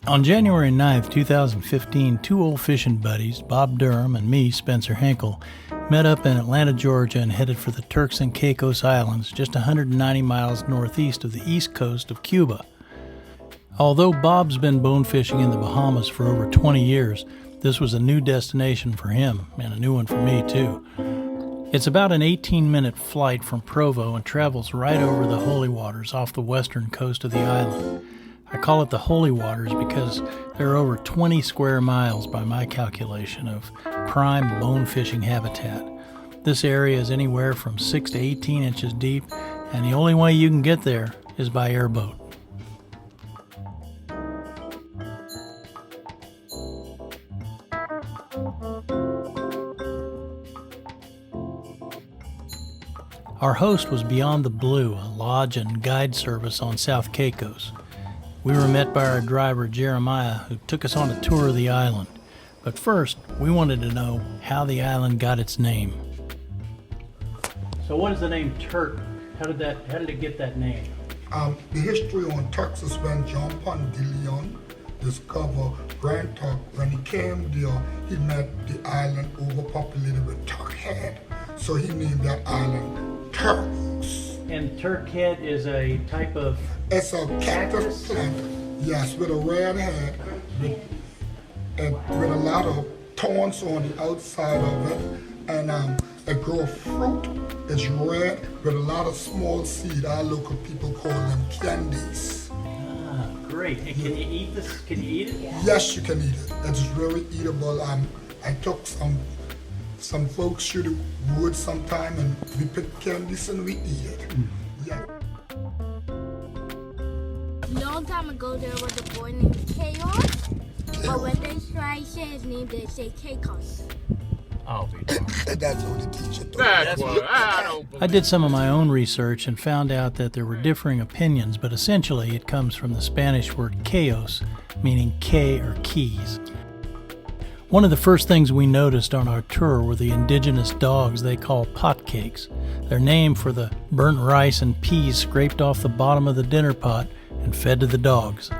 On January 9th, 2015, two old fishing buddies, Bob Durham and me, Spencer Hinkle, met up in Atlanta, Georgia and headed for the Turks and Caicos Islands, just 190 miles northeast of the east coast of Cuba. Although Bob's been bone fishing in the Bahamas for over 20 years, this was a new destination for him, and a new one for me too. It's about an 18-minute flight from Provo and travels right over the Holy Waters off the western coast of the island. I call it the Holy Waters because there are over 20 square miles by my calculation of prime bone fishing habitat. This area is anywhere from 6 to 18 inches deep, and the only way you can get there is by airboat. Our host was Beyond the Blue, a lodge and guide service on South Caicos. We were met by our driver, Jeremiah, who took us on a tour of the island. But first, we wanted to know how the island got its name. So what is the name Turk? How did it get that name? The history on Turks is when John Pondillion discovered Grand Turk. When he came there, he met the island overpopulated with Turk Head. So he named that island Turks. And Turk Head is a type of... It's a cactus plant, yes, with a red head and with a lot of thorns on the outside of it. And it grows fruit. It's red with a lot of small seed. Our local people call them candies. Ah, great. And can you eat this? Can you eat it? Yes, you can eat it. It's really eatable. I took some folks to the woods sometime and we pick candies and we eat it. Yeah. Long time ago, there was a boy named Chaos, but when they try to say his name, they say Caicos. I'll be darned. That's what the teacher told me. That's what I don't believe. I did some of my own research and found out that there were differing opinions, but essentially it comes from the Spanish word Caos, meaning K or keys. One of the first things we noticed on our tour were the indigenous dogs they call potcakes. They're named for the burnt rice and peas scraped off the bottom of the dinner pot and fed to the dogs.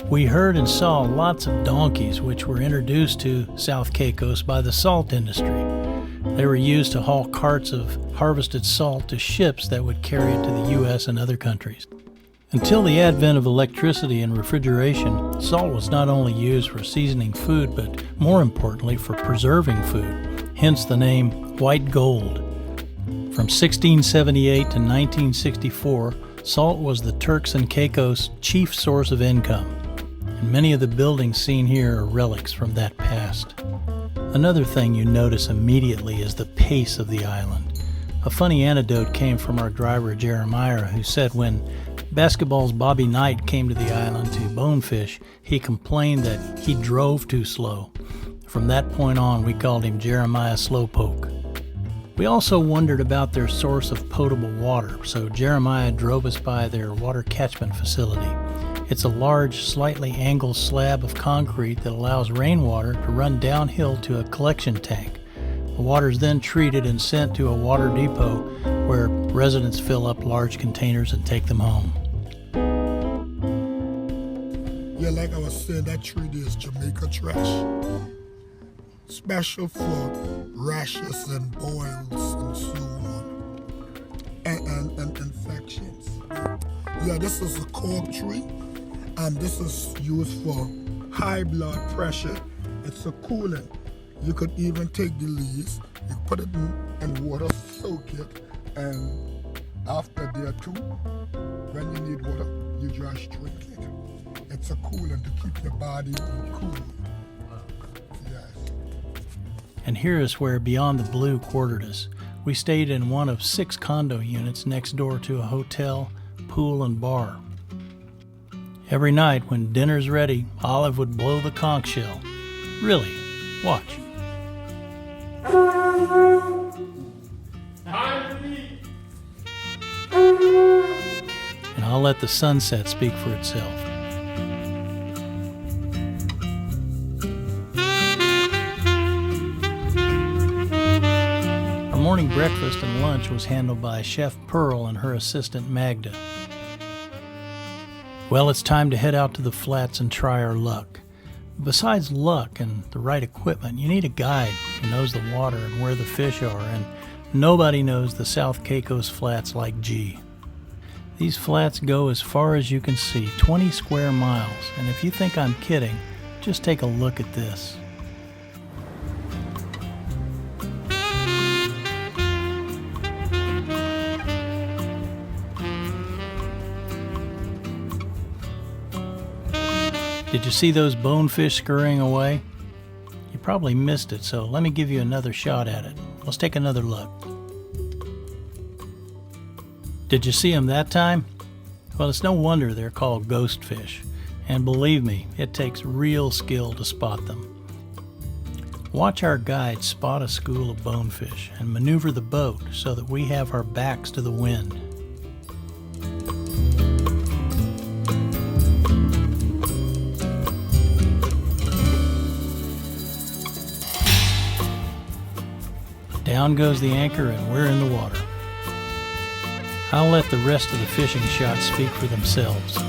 We heard and saw lots of donkeys, which were introduced to South Caicos by the salt industry. They were used to haul carts of harvested salt to ships that would carry it to the U.S. and other countries. Until the advent of electricity and refrigeration, salt was not only used for seasoning food, but more importantly for preserving food, hence the name white gold. From 1678 to 1964, salt was the Turks and Caicos' chief source of income, and many of the buildings seen here are relics from that past. Another thing you notice immediately is the pace of the island. A funny anecdote came from our driver Jeremiah, who said when basketball's Bobby Knight came to the island to bonefish, he complained that he drove too slow. From that point on, we called him Jeremiah Slowpoke. We also wondered about their source of potable water, so Jeremiah drove us by their water catchment facility. It's a large, slightly angled slab of concrete that allows rainwater to run downhill to a collection tank. The water is then treated and sent to a water depot where residents fill up large containers and take them home. Yeah, like I was saying, that tree there is Jamaica trash. Special for rashes and boils and so on. And infections. Yeah, this is a cork tree. This is used for high blood pressure. It's a coolant. You could even take the leaves, you put it in water, soak it, and after day or two, when you need water, you just drink it. It's a coolant to keep your body cool. Yes. And here is where Beyond the Blue quartered us. We stayed in one of 6 condo units next door to a hotel, pool, and bar. Every night when dinner's ready, Olive would blow the conch shell. Really, watch. And I'll let the sunset speak for itself. Our morning breakfast and lunch was handled by Chef Pearl and her assistant Magda. Well, it's time to head out to the flats and try our luck. Besides luck and the right equipment, you need a guide who knows the water and where the fish are, and nobody knows the South Caicos flats like G. These flats go as far as you can see, 20 square miles, and if you think I'm kidding, just take a look at this. Did you see those bonefish scurrying away? You probably missed it, so let me give you another shot at it. Let's take another look. Did you see them that time? Well, it's no wonder they're called ghost fish. And believe me, it takes real skill to spot them. Watch our guide spot a school of bonefish and maneuver the boat so that we have our backs to the wind. Down goes the anchor and we're in the water. I'll let the rest of the fishing shots speak for themselves.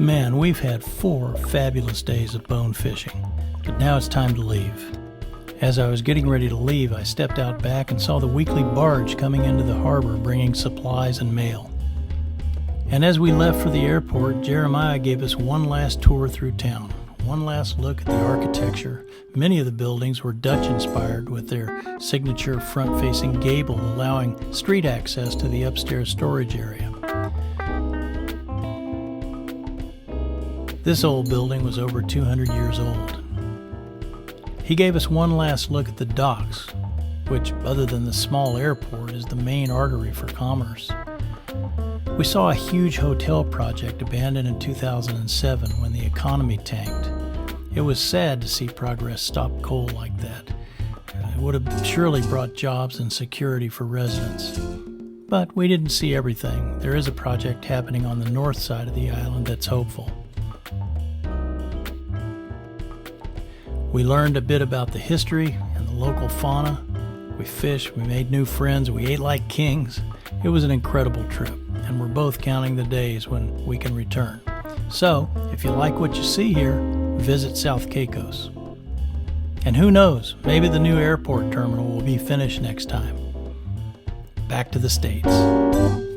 Man, we've had 4 fabulous days of bone fishing, but now it's time to leave. As I was getting ready to leave, I stepped out back and saw the weekly barge coming into the harbor bringing supplies and mail. And as we left for the airport, Jeremiah gave us one last tour through town. one last look at the architecture. Many of the buildings were Dutch-inspired, with their signature front-facing gable allowing street access to the upstairs storage area. This old building was over 200 years old. He gave us one last look at the docks, which, other than the small airport, is the main artery for commerce. We saw a huge hotel project abandoned in 2007 when the economy tanked. It was sad to see progress stop cold like that. It would have surely brought jobs and security for residents. But we didn't see everything. There is a project happening on the north side of the island that's hopeful. We learned a bit about the history and the local fauna. We fished, we made new friends, we ate like kings. It was an incredible trip, and we're both counting the days when we can return. So, if you like what you see here, visit South Caicos. And who knows, maybe the new airport terminal will be finished next time. Back to the States.